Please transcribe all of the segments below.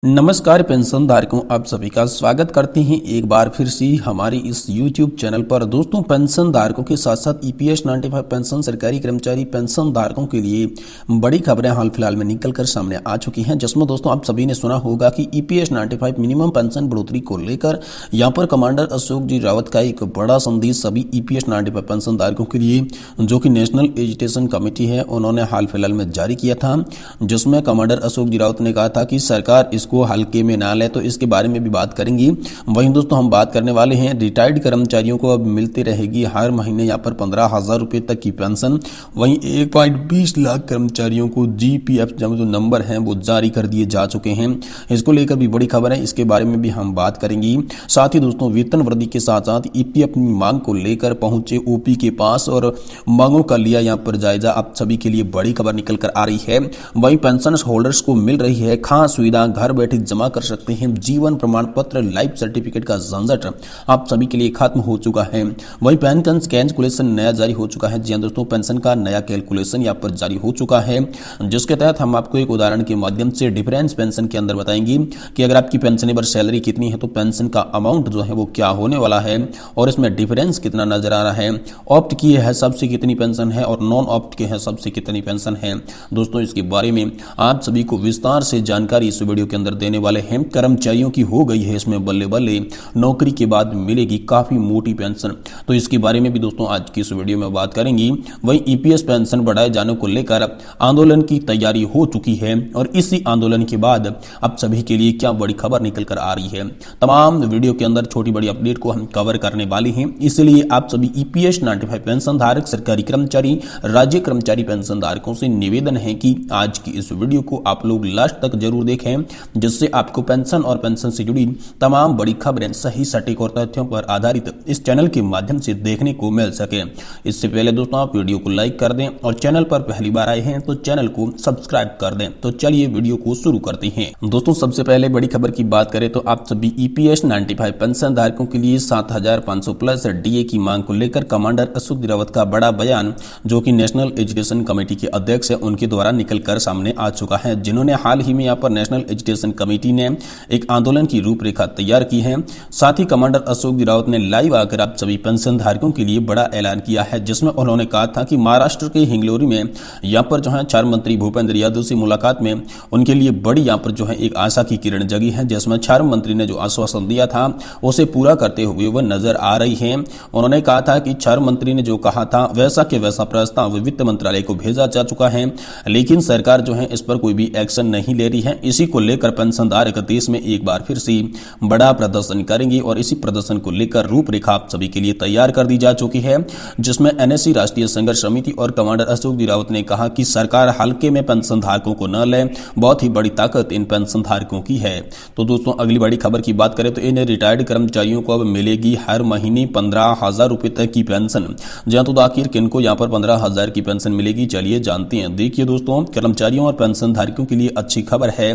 नमस्कार पेंशन धारकों, आप सभी का स्वागत करते हैं एक बार फिर से हमारे इस YouTube चैनल पर। दोस्तों, पेंशन धारकों के साथ साथ EPS 95 पेंशन सरकारी कर्मचारी पेंशन धारकों के लिए बड़ी खबरें हाल फिलहाल में निकलकर सामने आ चुकी हैं, जिसमें दोस्तों आप सभी ने सुना होगा कि EPS 95 मिनिमम पेंशन बढ़ोतरी को लेकर यहां पर कमांडर अशोक जी रावत का एक बड़ा संदेश सभी EPS 95 पेंशन धारकों के लिए, जो कि नेशनल एजुकेशन कमेटी है, उन्होंने हाल फिलहाल में जारी किया था। जिसमें कमांडर अशोक जी रावत ने कहा था कि सरकार को हल्के में ना ले, तो इसके बारे में भी बात करेंगे। वहीं दोस्तों हम बात करने वाले हैं रिटायर्ड कर्मचारियों को अब मिलती रहेगी हर महीने यहाँ पर 15,000 रुपये तक की पेंशन। वहीं 1.20 लाख कर्मचारियों को GPF जो नंबर हैं वो जारी कर दिए जा चुके हैं। इसको लेकर भी बड़ी खबर है, इसके बारे में भी हम बात करेंगे। साथ ही दोस्तों वेतन वृद्धि के साथ साथ EP अपनी मांग को लेकर पहुंचे OP के पास और मांगों का लिया यहाँ पर जायजा। आप सभी के लिए बड़ी खबर निकल कर आ रही है। वहीं पेंशन होल्डर्स को मिल रही है खास सुविधा, घर बैठे जमा कर सकते हैं जीवन प्रमाण पत्र, लाइफ सर्टिफिकेट का झंझट आप सभी के लिए खत्म हो चुका है। वहीं पेंशन कैलकुलेशन नया जारी हो चुका है। जी हां दोस्तों, पेंशन का नया कैलकुलेशन यहाँ पर जारी हो चुका है, जिसके तहत हम आपको एक उदाहरण के माध्यम से डिफरेंस पेंशन के अंदर बताएंगे कि अगर आपकी पेंशनेबल सैलरी कितनी है तो पेंशन का अमाउंट जो है वो क्या होने वाला है और इसमें डिफरेंस कितना नजर आ रहा है। ऑप्ट की है सबसे कितनी पेंशन है और नॉन ऑप्ट के है सबसे कितनी पेंशन है। दोस्तों इसके बारे में आप सभी को विस्तार से जानकारी इस वीडियो के अंदर देने वाले हैं। कर्मचारियों की हो गई है इसमें बल्ले बल्ले, नौकरी के बाद मिलेगी काफी मोटी पेंशन, तो इसके बारे में भी दोस्तों आज की इस वीडियो में बात करेंगे। वहीं EPS पेंशन बढ़ाए जाने को लेकर आंदोलन की तैयारी हो चुकी है और इसी आंदोलन के बाद अब सभी के लिए क्या बड़ी खबर निकल कर आ रही है, तमाम वीडियो के अंदर छोटी बड़ी अपडेट को हम कवर करने वाले हैं। इसलिए आप सभी EPS 95 पेंशन धारक, सरकारी कर्मचारी, राज्य कर्मचारी पेंशन धारकों से निवेदन है कि आज की इस वीडियो को आप लोग लास्ट तक जरूर देखें, जिससे आपको पेंशन और पेंशन से जुड़ी तमाम बड़ी खबरें सही सटीक और तथ्यों पर आधारित इस चैनल के माध्यम से देखने को मिल सके। इससे पहले दोस्तों आप वीडियो को लाइक कर दें और चैनल पर पहली बार आए हैं तो चैनल को सब्सक्राइब कर दें। तो चलिए वीडियो को शुरू करते हैं। दोस्तों सबसे पहले बड़ी खबर की बात करें तो आप सभी EPS 95 पेंशन धारकों के लिए 7,500 प्लस DA की मांग को लेकर कमांडर अशोक रावत का बड़ा बयान, जो कि नेशनल एजुकेशन कमेटी के अध्यक्ष है, उनके द्वारा निकलकर सामने आ चुका है, जिन्होंने हाल ही में यहाँ पर नेशनल एजुकेशन कमेटी ने एक आंदोलन की रूपरेखा तैयार की है। साथ ही कमांडर अशोक रावत ने लाइव आकर आप सभी पेंशन धारकों के लिए बड़ा ऐलान किया है, जिसमें उन्होंने कहा था कि महाराष्ट्र के हिंगलोरी में यहाँ पर जो है 4 मंत्री भूपेंद्र यादव से मुलाकात में उनके लिए बड़ी यहाँ पर जो है एक आशा की किरण जगी है, जिसमें 4 मंत्री ने जो आश्वासन दिया था उसे पूरा करते हुए वह नजर आ रही है। उन्होंने कहा था कि 4 मंत्री ने जो कहा था वैसा के वैसा प्रस्ताव वित्त मंत्रालय को भेजा जा चुका है, लेकिन सरकार जो है इस पर कोई भी एक्शन नहीं ले रही है। इसी को लेकर पेंशन धारक देश में एक बार फिर से बड़ा प्रदर्शन करेंगे और इसी प्रदर्शन को लेकर रूपरेखा आप सभी के लिए तैयार कर दी जा चुकी है, जिसमें NSC राष्ट्रीय संघर्ष समिति और कमांडर अशोक रावत ने कहा कि सरकार हल्के में पेंशन धारकों को न ले, बहुत ही बड़ी ताकत इन पेंशन धारकों की है। तो दोस्तों अगली बड़ी खबर की बात करें तो इन रिटायर्ड कर्मचारियों को अब मिलेगी हर महीने 15,000 रुपए तक की पेंशन। जहां तो आखिर किनको यहाँ पर 15,000 की पेंशन मिलेगी, चलिए जानते हैं। देखिए दोस्तों, कर्मचारियों और पेंशन धारकों के लिए अच्छी खबर है।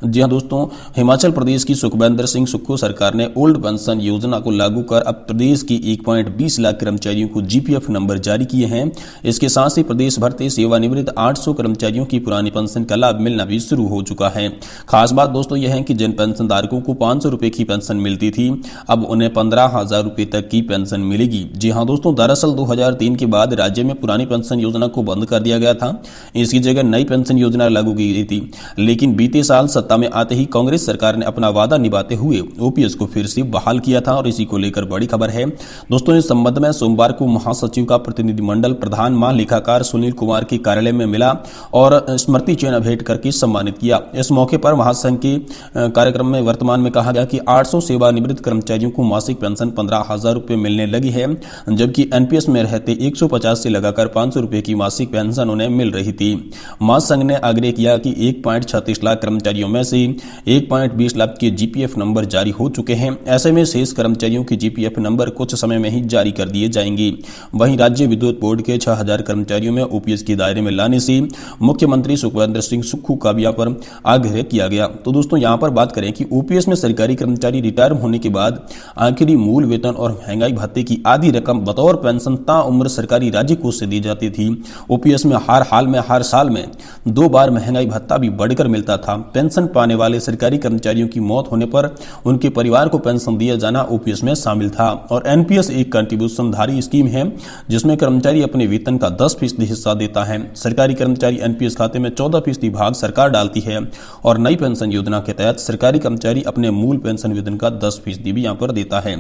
जी हाँ दोस्तों, हिमाचल प्रदेश की सुखविंदर सिंह सुक्खू सरकार ने ओल्ड पेंशन योजना को लागू कर अब प्रदेश की 1.20 लाख कर्मचारियों को GPF नंबर जारी किए हैं। इसके साथ ही प्रदेश भर से सेवानिवृत्त 800 कर्मचारियों की पुरानी पेंशन का लाभ मिलना भी शुरू हो चुका है। खास बात दोस्तों यह है कि जिन पेंशन धारकों को 500 रुपए की पेंशन मिलती थी, अब उन्हें 15,000 रुपए तक की पेंशन मिलेगी। जी हाँ दोस्तों, दरअसल 2003 के बाद राज्य में पुरानी पेंशन योजना को बंद कर दिया गया था, इसकी जगह नई पेंशन योजना लागू की गई थी। लेकिन बीते साल सत्ता में आते ही कांग्रेस सरकार ने अपना वादा निभाते हुए OPS को फिर से बहाल किया था और इसी को लेकर बड़ी खबर है। दोस्तों इस संबंध में सोमवार को महासचिव का प्रतिनिधिमंडल प्रधान महालेखाकार सुनील कुमार के कार्यालय में मिला और स्मृति चिन्ह भेंट करके सम्मानित किया। इस मौके पर महासंघ के कार्यक्रम में वर्तमान में कहा गया कि 800 सेवानिवृत्त कर्मचारियों को मासिक पेंशन 15,000 रुपए मिलने लगी है, जबकि NPS में रहते 150 से लगाकर 500 रुपए की मासिक पेंशन उन्हें मिल रही थी। महासंघ ने आग्रह किया कि 1.36 लाख कर्मचारियों में से 1.20 लाख के GPF नंबर जारी हो चुके हैं। ऐसे में शेष कर्मचारियों की GPF नंबर कुछ समय में ही जारी कर दिए जाएंगे। वहीं राज्य विद्युत बोर्ड के 6,000 कर्मचारियों में OPS के दायरे में लाने से मुख्यमंत्री सुखविंदर सिंह सुक्खू का भी यहाँ पर आग्रह किया गया। तो दोस्तों यहाँ पर बात करें कि OPS में सरकारी कर्मचारी रिटायर होने के बाद आखिरी मूल वेतन और महंगाई भत्ते की आधी रकम बतौर पेंशन ताउम्र सरकारी राज्य कोष से दी जाती थी। OPS में हर हाल में हर साल में 2 बार महंगाई भत्ता भी बढ़कर मिलता था। पेंशन पाने आने वाले सरकारी कर्मचारियों की मौत होने पर उनके परिवार को पेंशन दिया जाना ओपीएस में शामिल था। और एनपीएस एक कंट्रीब्यूशन धारी स्कीम है जिसमें कर्मचारी अपने वेतन का 10% हिस्सा देता है। सरकारी कर्मचारी एनपीएस खाते में 14% भाग सरकार डालती है और नई पेंशन योजना के तहत सरकारी कर्मचारी अपने मूल पेंशन वेतन का 10% भी यहां पर देता है।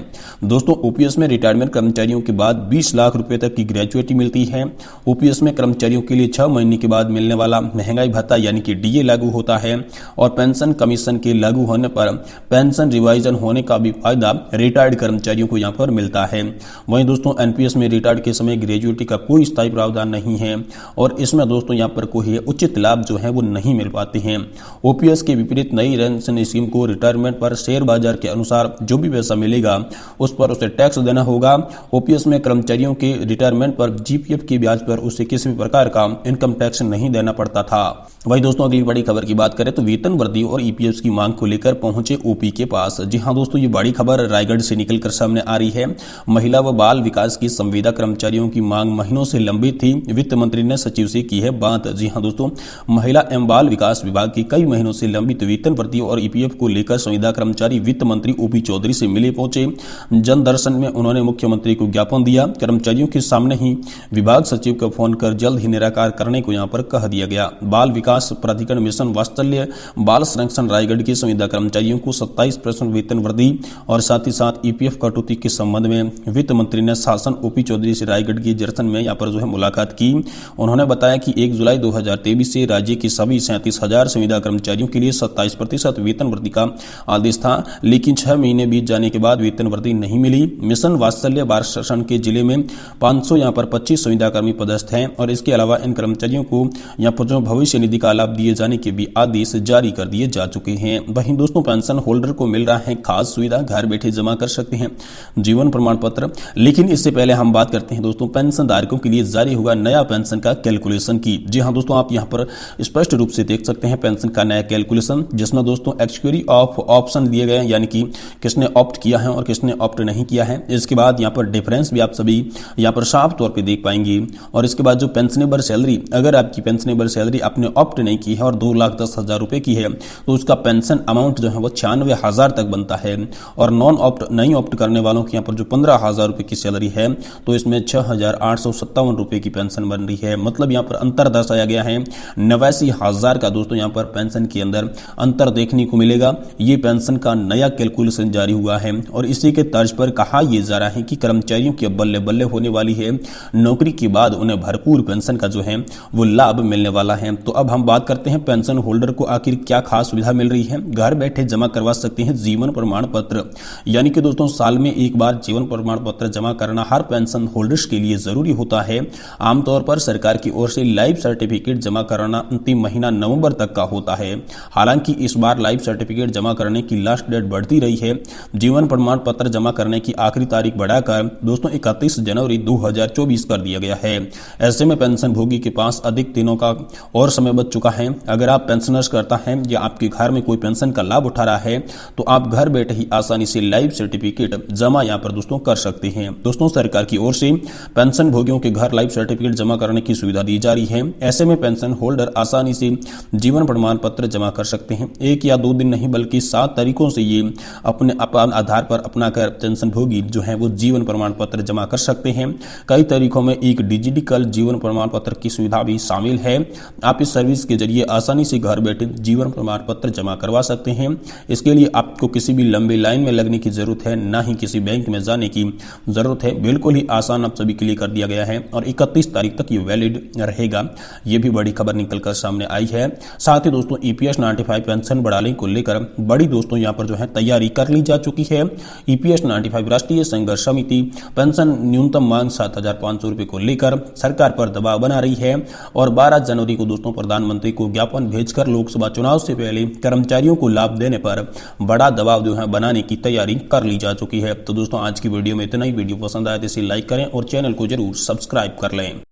दोस्तों, ओपीएस में रिटायरमेंट कर्मचारियों के बाद 20 लाख रुपए तक की ग्रेजुएटी मिलती है। ओपीएस में कर्मचारियों के लिए 6 महीने के बाद मिलने वाला महंगाई भत्ता यानी कि डीए लागू होता है और पेंशन कमीशन के लागू होने पर पेंशन रिवाइजन होने का भी फायदा रिटायर्ड कर्मचारियों को यहां पर मिलता है। वहीं दोस्तों, एनपीएस में रिटायर्ड के समय ग्रेजुएटी का कोई स्थायी प्रावधान नहीं है और इसमें दोस्तों यहां पर कोई उचित लाभ जो है वो नहीं मिल पाते हैं। ओपीएस के विपरीत नई पेंशन स्कीम को रिटायरमेंट पर शेयर बाजार के अनुसार जो भी पैसा मिलेगा उस पर उसे टैक्स देना होगा। ओपीएस में कर्मचारियों के रिटायरमेंट पर जीपीएफ के ब्याज पर उसे किसी भी प्रकार का इनकम टैक्स नहीं देना पड़ता था। वही दोस्तों, अगली बड़ी खबर की बात करें तो वेतन वृद्धि और ईपीएफ की मांग को लेकर पहुंचे ओपी के पास। जी हां दोस्तों, ये बड़ी खबर रायगढ़ से निकलकर सामने आ रही है। महिला व बाल विकास की संविदा कर्मचारियों की मांग महीनों से लंबित थी। वित्त मंत्री ने सचिव से की है बात। जी हां दोस्तों, महिला एवं बाल विकास विभाग की कई महीनों से लंबित वेतन वृद्धि और ईपीएफ को लेकर संविदा कर्मचारी वित्त मंत्री ओपी चौधरी से मिले पहुंचे। जन दर्शन में उन्होंने मुख्यमंत्री को ज्ञापन दिया। कर्मचारियों के सामने ही विभाग सचिव को फोन कर जल्द ही निराकार करने को यहां पर कह दिया गया। बाल विकास प्राधिकरण मिशन वात्सल्य बाल संरक्षण रायगढ़ के संविदा कर्मचारियों को 27% वेतन वृद्धि और साथ ही साथ ईपीएफ कटौती के संबंध में वित्त मंत्री ने शासन ओपी चौधरी से रायगढ़ की जर्सन में यहां पर जो है मुलाकात की। उन्होंने बताया कि 1 जुलाई 2023 से राज्य के सभी 37,000 संविदा कर्मचारियों के लिए 27% वेतन वृद्धि का आदेश था, लेकिन 6 महीने बीत जाने के बाद वेतन वृद्धि नहीं मिली। मिशन वात्सल्य बाल संरक्षण के जिले में 500 यहां पर 25 संविदा कर्मी पदस्थ हैं और इसके अलावा इन कर्मचारियों को यहां पर जो भविष्य निधि का लाभ दिए जाने के भी आदेश जारी कर दिए जा चुके हैं। वहीं दोस्तों, पेंशन होल्डर को मिल रहा है खास सुविधा, घर बैठे जमा कर सकते हैं जीवन प्रमाण पत्र। लेकिन इससे पहले हम बात करते हैं दोस्तों पेंशन धारकों के लिए जारी होगा नया पेंशन का कैलकुलेशन की। जी हां दोस्तों, आप यहां पर स्पष्ट रूप से देख सकते हैं पेंशन का नया कैलकुलेशन, जिसमें दोस्तों एक्सक्यूरी ऑफ ऑप्शन दिए गए हैं, यानी कि किसने ऑप्ट किया है और किसने ऑप्ट नहीं किया है। इसके बाद यहां पर डिफरेंस भी आप सभी यहां पर साफ तौर पे देख पाएंगे। और इसके बाद जो पेंशनेबल सैलरी, अगर आपकी पेंशनेबल सैलरी आपने ऑप्ट नहीं की है और 2,10,000 रुपए की है तो उसका पेंशन अमाउंट जो है वो 96,000 तक बनता है। और नॉन ऑप्ट नहीं ऑप्ट करने वालों की यहाँ पर जो 15,000 रुपए की सैलरी है तो इसमें 6,857 रुपए की पेंशन बन रही है। मतलब यहाँ पर अंतर दर्शाया गया है 89,000 का दोस्तों यहाँ पर पेंशन के अंदर अंतर देखने को मिलेगा। ये पेंशन का नया कैलकुलेशन जारी हुआ है और इसी के तर्ज पर कहा यह जा रहा है कि कर्मचारियों की बल्ले बल्ले होने वाली है। नौकरी के बाद उन्हें भरपूर पेंशन का जो है वो लाभ मिलने वाला है। तो अब हम बात करते हैं पेंशन होल्डर को आखिर क्या खास सुविधा मिल रही है। घर बैठे जमा करवा सकते हैं जीवन प्रमाण पत्र, यानी कि दोस्तों साल में एक बार जीवन प्रमाण पत्र जमा करना हर पेंशन होल्डर्स के लिए जरूरी होता है। आमतौर पर सरकार की ओर से लाइफ सर्टिफिकेट जमा कराना अंतिम महीना नवंबर तक का होता है। हालांकि इस बार लाइफ सर्टिफिकेट जमा करने की लास्ट डेट बढ़ती रही है। जीवन प्रमाण पत्र जमा करने की आखिरी तारीख बढ़ाकर दोस्तों 31 जनवरी 2024 कर दिया गया है। ऐसे में पेंशन भोगी के पास अधिक दिनों का और समय बच चुका है। अगर आप पेंशनर्स करता है या आपके घर में कोई पेंशन का लाभ उठा रहा है तो आप घर बैठे ही आसानी से लाइफ सर्टिफिकेट जमा यहां पर दोस्तों कर सकते हैं। दोस्तों, सरकार की ओर से पेंशन भोगियों के घर लाइफ सर्टिफिकेट जमा करने की सुविधा दी जा रही है। ऐसे में पेंशन होल्डर आसानी से जीवन प्रमाण पत्र जमा कर सकते हैं। 1 या 2 दिन नहीं बल्कि 7 तरीकों से ये अपने आधार पर अपना कर पेंशन भोगी जो है वो जीवन प्रमाण पत्र जमा कर सकते हैं। कई तरीकों में एक डिजिटल जीवन प्रमाण पत्र की सुविधा भी शामिल है। आप इस सर्विस के जरिए आसानी से घर बैठे जीवन प्रमाण पत्र जमा करवा सकते हैं। इसके लिए आपको किसी भी लंबी लाइन में लगने की जरूरत है, ना ही किसी बैंक में जाने की जरूरत है। बिल्कुल ही आसान आप सभी के लिए कर दिया गया है और 31 तारीख तक ये वैलिड रहेगा। ये भी बड़ी खबर निकलकर सामने आई है। साथ ही दोस्तों ईपीएस 95 पेंशन बढ़ाने को लेकर बड़ी दोस्तों यहाँ पर जो है तैयारी कर ली जा चुकी है। ईपीएस 95 राष्ट्रीय संघर्ष समिति पेंशन न्यूनतम मांग 7,500 रुपए को लेकर सरकार पर दबाव बना रही है और 12 जनवरी को दोस्तों प्रधानमंत्री को ज्ञापन भेजकर लोकसभा चुनाव से पहले कर्मचारियों को लाभ देने पर बड़ा दबाव जो है बनाने की तैयारी कर ली जा चुकी है। तो दोस्तों आज की वीडियो में इतना ही। वीडियो पसंद आए तो इसे लाइक करें और चैनल को जरूर सब्सक्राइब कर लें।